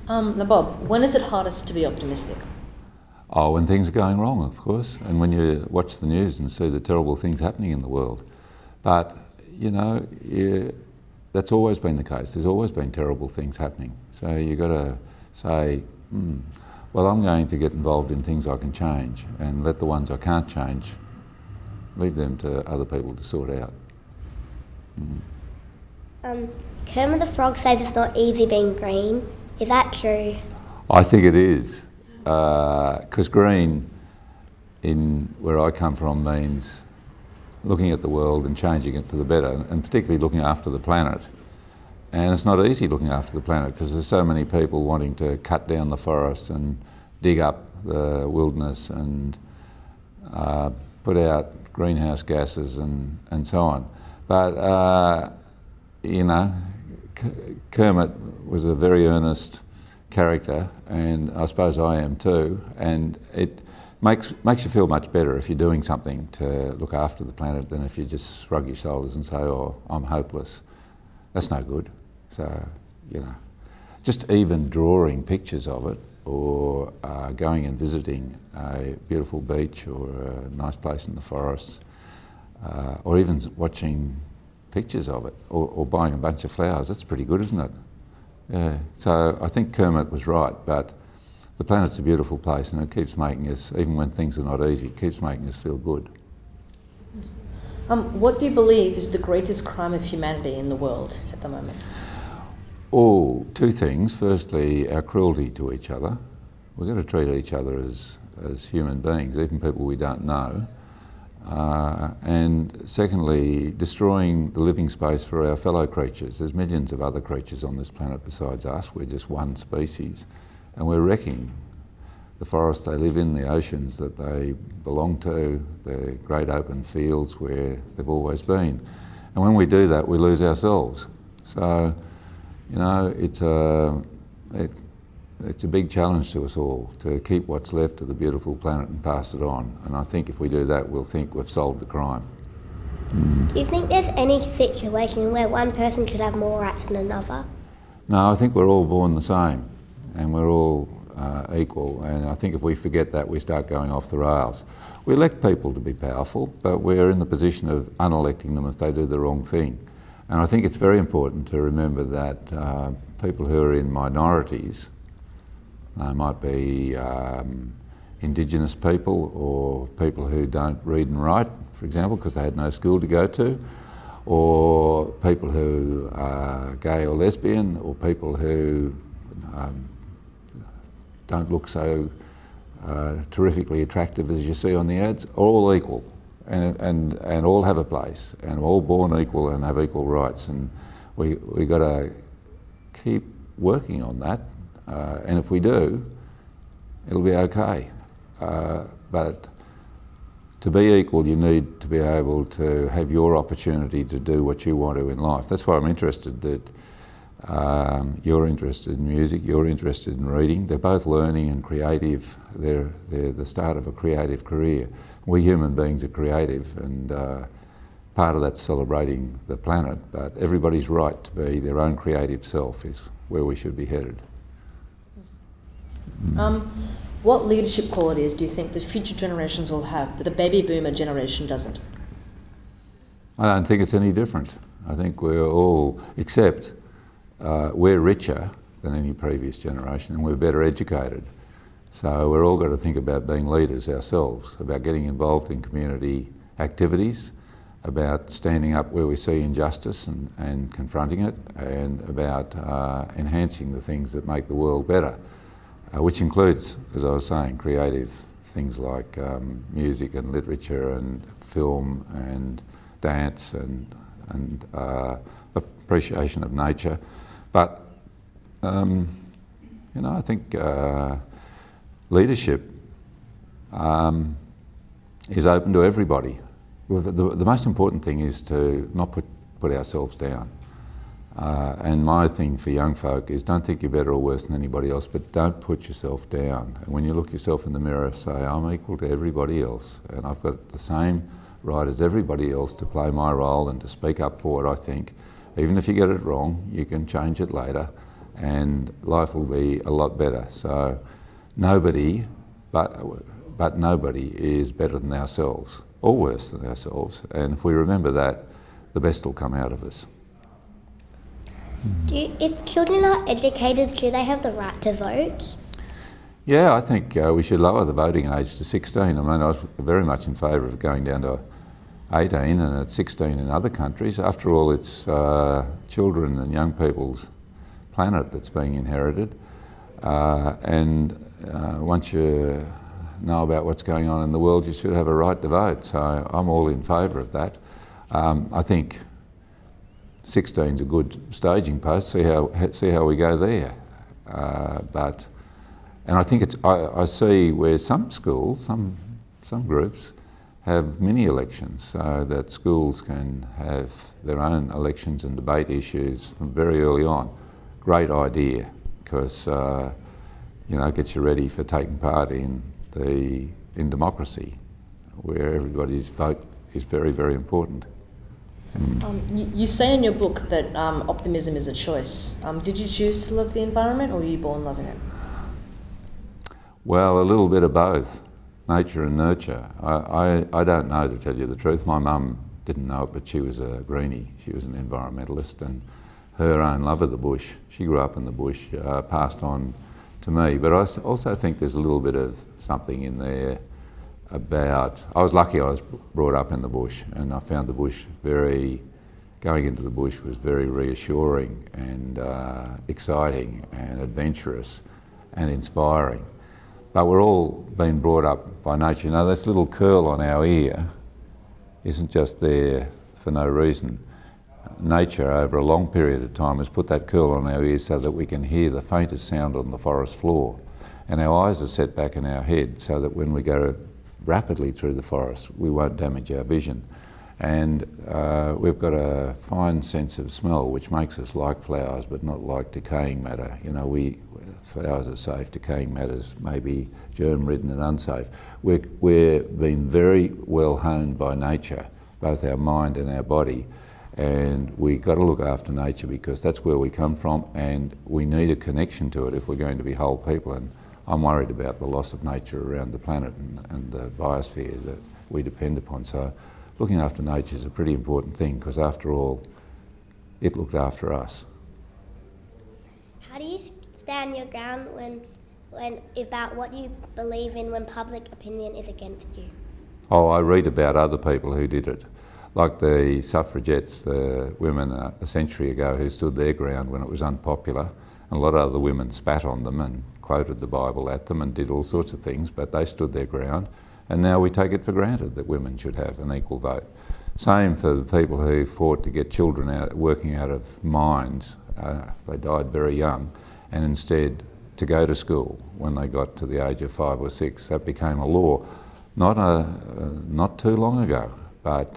Now Bob, when is it hardest to be optimistic? Oh, when things are going wrong, of course, and when you watch the news and see the terrible things happening in the world. But, you know, that's always been the case. There's always been terrible things happening. So you've got to say, well, I'm going to get involved in things I can change and let the ones I can't change, leave them to other people to sort out. Kermit the Frog says it's not easy being green. Is that true? I think it is, because green, in where I come from, means looking at the world and changing it for the better, and particularly looking after the planet. And it's not easy looking after the planet because there's so many people wanting to cut down the forests and dig up the wilderness and put out greenhouse gases and so on. But, you know, Kermit was a very earnest character, and I suppose I am too, and it makes you feel much better if you're doing something to look after the planet than if you just shrug your shoulders and say, oh, I'm hopeless. That's no good. So, you know, just even drawing pictures of it, or going and visiting a beautiful beach or a nice place in the forest, or even watching pictures of it, or buying a bunch of flowers, that's pretty good, isn't it? Yeah. So I think Kermit was right, but the planet's a beautiful place and it keeps making us, even when things are not easy, it keeps making us feel good. What do you believe is the greatest crime of humanity in the world at the moment? Oh, two things. Firstly, our cruelty to each other. We've got to treat each other as human beings, even people we don't know. And secondly, destroying the living space for our fellow creatures. There's millions of other creatures on this planet besides us. We're just one species, and we're wrecking the forests they live in, the oceans that they belong to, the great open fields where they've always been. And when we do that, we lose ourselves. So, you know, it's a big challenge to us all to keep what's left of the beautiful planet and pass it on. And I think if we do that, we'll think we've solved the crime. Do you think there's any situation where one person should have more rights than another? No, I think we're all born the same and we're all equal. And I think if we forget that, we start going off the rails. We elect people to be powerful, but we're in the position of unelecting them if they do the wrong thing. And I think it's very important to remember that people who are in minorities, they might be Indigenous people or people who don't read and write, for example, because they had no school to go to, or people who are gay or lesbian, or people who don't look so terrifically attractive as you see on the ads, are all equal and all have a place and all born equal and have equal rights. And we've got to keep working on that. And if we do, it'll be okay. But to be equal, you need to be able to have your opportunity to do what you want to in life. That's why I'm interested that you're interested in music, you're interested in reading. They're both learning and creative. They're the start of a creative career. We human beings are creative, and part of that's celebrating the planet, but everybody's right to be their own creative self is where we should be headed. What leadership qualities do you think the future generations will have that the baby boomer generation doesn't? I don't think it's any different. I think we're all, except we're richer than any previous generation and we're better educated. So we're all got to think about being leaders ourselves, about getting involved in community activities, about standing up where we see injustice and confronting it, and about enhancing the things that make the world better. Which includes, as I was saying, creative things like music and literature and film and dance and appreciation of nature. But, you know, I think leadership is open to everybody. The most important thing is to not put ourselves down. And my thing for young folk is don't think you're better or worse than anybody else, but don't put yourself down. And when you look yourself in the mirror, say, I'm equal to everybody else, and I've got the same right as everybody else to play my role and to speak up for what I think. Even if you get it wrong, you can change it later, and life will be a lot better. So nobody, but nobody is better than ourselves, or worse than ourselves. And if we remember that, the best will come out of us. If children are educated, do they have the right to vote? Yeah, I think we should lower the voting age to 16. I mean, I was very much in favour of going down to 18 and at 16 in other countries. After all, it's children and young people's planet that's being inherited. And once you know about what's going on in the world, you should have a right to vote. So I'm all in favour of that. I think 16's a good staging post. See how we go there. And I think I see where some schools, some groups, have mini elections so that schools can have their own elections and debate issues from very early on. Great idea, because it gets you ready for taking part in democracy, where everybody's vote is very, very important. You say in your book that optimism is a choice. Did you choose to love the environment, or were you born loving it? Well, a little bit of both, nature and nurture. I don't know, to tell you the truth. My mum didn't know it, but she was a greenie. She was an environmentalist, and her own love of the bush, she grew up in the bush, passed on to me. But I also think there's a little bit of something in there about, I was lucky I was brought up in the bush, and I found the bush going into the bush was very reassuring and exciting and adventurous and inspiring. But we're all been brought up by nature. You know, this little curl on our ear isn't just there for no reason. Nature, over a long period of time, has put that curl on our ears so that we can hear the faintest sound on the forest floor. And our eyes are set back in our head so that when we go rapidly through the forest, we won't damage our vision. And we've got a fine sense of smell which makes us like flowers but not like decaying matter. You know, flowers are safe, decaying matters may be germ-ridden and unsafe. We're being very well honed by nature, both our mind and our body, and we've got to look after nature because that's where we come from, and we need a connection to it if we're going to be whole people. And I'm worried about the loss of nature around the planet and the biosphere that we depend upon. So looking after nature is a pretty important thing because, after all, it looked after us. How do you stand your ground when about what you believe in when public opinion is against you? Oh, I read about other people who did it, like the suffragettes, the women a century ago who stood their ground when it was unpopular. And a lot of other women spat on them and quoted the Bible at them and did all sorts of things, but they stood their ground. And now we take it for granted that women should have an equal vote. Same for the people who fought to get children working out of mines. They died very young, and instead to go to school when they got to the age of 5 or 6. That became a law not too long ago, but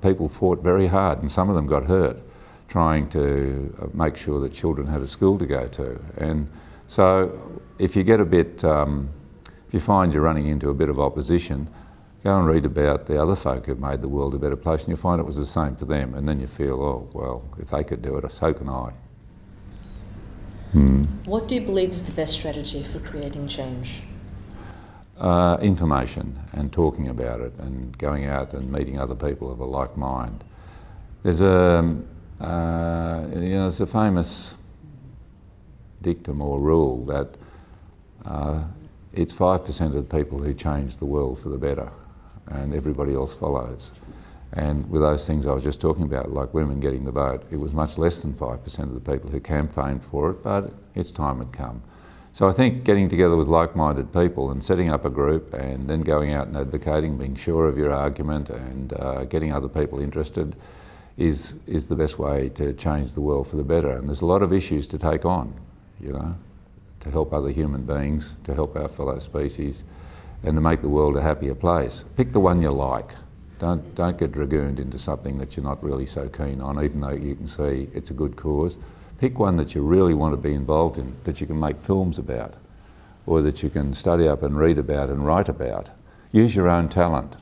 people fought very hard, and some of them got hurt trying to make sure that children had a school to go to. And so if you get a bit, if you find you're running into a bit of opposition, go and read about the other folk who've made the world a better place, and you'll find it was the same for them. And then you feel, oh, well, if they could do it, so can I. What do you believe is the best strategy for creating change? Information and talking about it and going out and meeting other people of a like mind. There's there's a famous dictum or rule that it's 5% of the people who change the world for the better, and everybody else follows. And with those things I was just talking about, like women getting the vote, it was much less than 5% of the people who campaigned for it, but its time had come. So I think getting together with like-minded people and setting up a group and then going out and advocating, being sure of your argument and getting other people interested is the best way to change the world for the better. And there's a lot of issues to take on, you know, to help other human beings, to help our fellow species, and to make the world a happier place. Pick the one you like. Don't get dragooned into something that you're not really so keen on, even though you can see it's a good cause. Pick one that you really want to be involved in, that you can make films about, or that you can study up and read about and write about. Use your own talent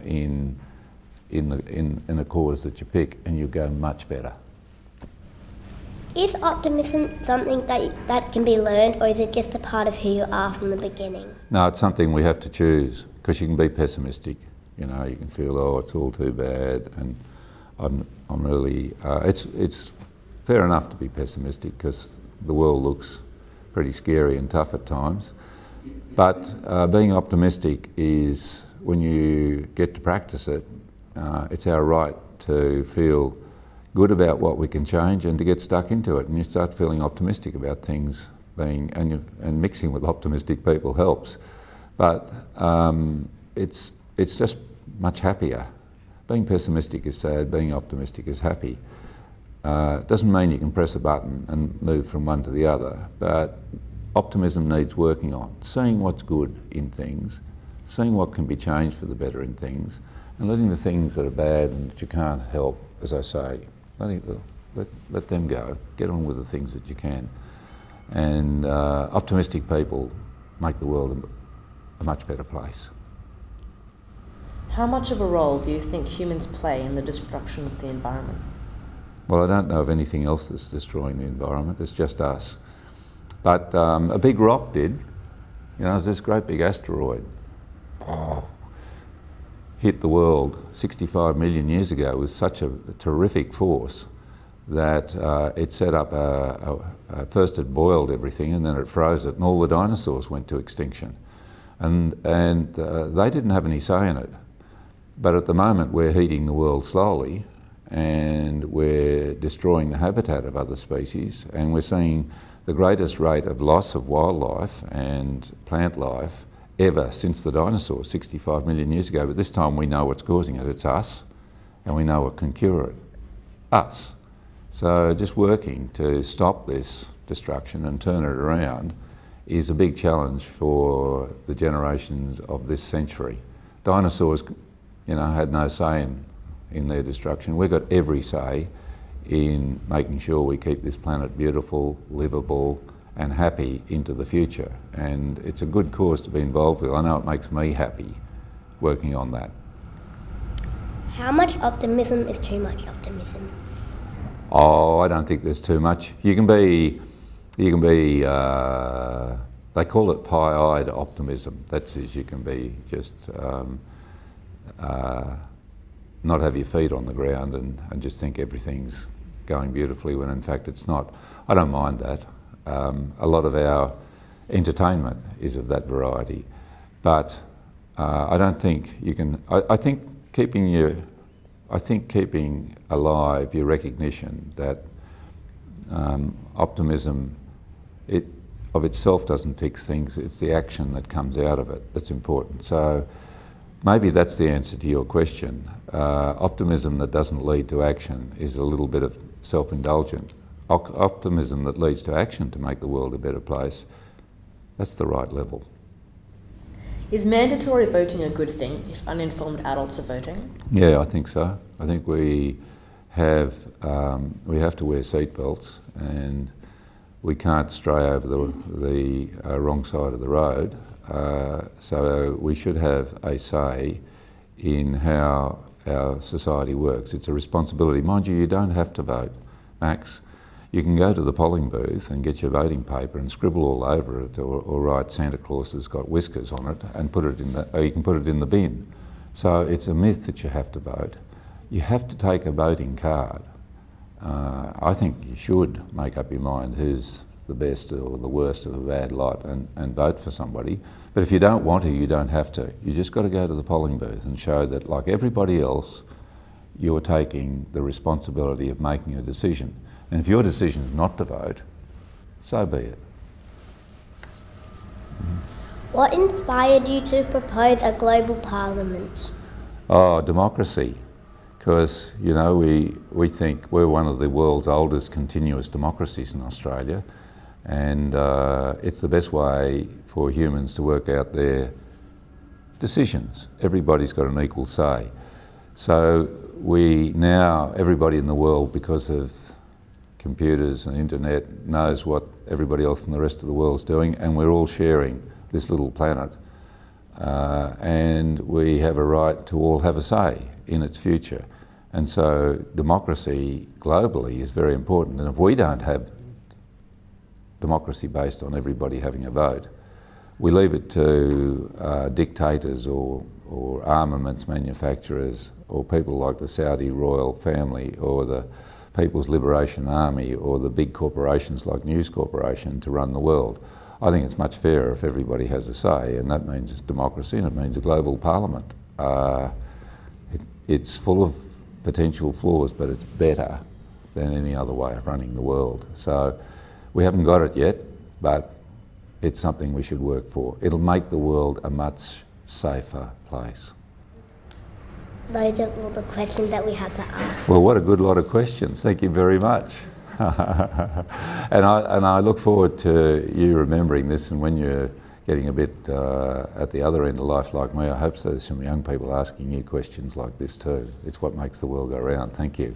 in a cause that you pick, and you'll go much better. Is optimism something that can be learned, or is it just a part of who you are from the beginning? No, it's something we have to choose, because you can be pessimistic. You know, you can feel, oh, it's all too bad, and I'm really. It's fair enough to be pessimistic, because the world looks pretty scary and tough at times. But being optimistic is, when you get to practice it, it's our right to feel good about what we can change and to get stuck into it, and you start feeling optimistic about things and mixing with optimistic people helps. But it's just much happier. Being pessimistic is sad, being optimistic is happy. It doesn't mean you can press a button and move from one to the other, but optimism needs working on, seeing what's good in things, seeing what can be changed for the better in things, and letting the things that are bad and that you can't help, as I say, let them go. Get on with the things that you can. And optimistic people make the world a much better place. How much of a role do you think humans play in the destruction of the environment? Well, I don't know of anything else that's destroying the environment. It's just us. But a big rock did. You know, there's this great big asteroid. Hit the world 65 million years ago with such a terrific force that it set up first it boiled everything, and then it froze it, and all the dinosaurs went to extinction. And they didn't have any say in it. But at the moment we're heating the world slowly, and we're destroying the habitat of other species, and we're seeing the greatest rate of loss of wildlife and plant life ever since the dinosaurs 65 million years ago. But this time we know what's causing it. It's us, and we know what can cure it. Us. So just working to stop this destruction and turn it around is a big challenge for the generations of this century. Dinosaurs, you know, had no say in their destruction. We've got every say in making sure we keep this planet beautiful, livable, and happy into the future. And it's a good cause to be involved with. I know it makes me happy working on that. How much optimism is too much optimism? Oh, I don't think there's too much. You can be, they call it pie-eyed optimism. That's as you can be just not have your feet on the ground and just think everything's going beautifully when in fact it's not. I don't mind that. A lot of our entertainment is of that variety, but I don't think you can. I think keeping alive your recognition that optimism of itself doesn't fix things. It's the action that comes out of it that's important. So maybe that's the answer to your question. Optimism that doesn't lead to action is a little bit of self-indulgent. Optimism that leads to action to make the world a better place, that's the right level. Is mandatory voting a good thing if uninformed adults are voting? Yeah, I think so. I think we have to wear seatbelts, and we can't stray over the wrong side of the road. So we should have a say in how our society works. It's a responsibility. Mind you, you don't have to vote, Max. You can go to the polling booth and get your voting paper and scribble all over it, or write Santa Claus has got whiskers on it and put it in or you can put it in the bin. So it's a myth that you have to vote. You have to take a voting card. I think you should make up your mind who's the best or the worst of a bad lot and vote for somebody. But if you don't want to, you don't have to. You just got to go to the polling booth and show that, like everybody else, you're taking the responsibility of making a decision. And if your decision is not to vote, so be it. What inspired you to propose a global parliament? Oh, democracy. Because, you know, we think we're one of the world's oldest continuous democracies in Australia, and it's the best way for humans to work out their decisions. Everybody's got an equal say. So everybody in the world, because of computers and internet, knows what everybody else in the rest of the world's doing, and we're all sharing this little planet. And we have a right to all have a say in its future. And so democracy globally is very important. And if we don't have democracy based on everybody having a vote, we leave it to dictators or armaments manufacturers or people like the Saudi royal family or the People's Liberation Army or the big corporations like News Corporation to run the world. I think it's much fairer if everybody has a say, and that means democracy and it means a global parliament. It's full of potential flaws, but it's better than any other way of running the world. So we haven't got it yet, but it's something we should work for. It'll make the world a much safer place. Those are all the questions that we had to ask. Well, what a good lot of questions. Thank you very much. and I look forward to you remembering this, and when you're getting a bit at the other end of life like me, I hope there's some young people asking you questions like this too. It's what makes the world go round. Thank you.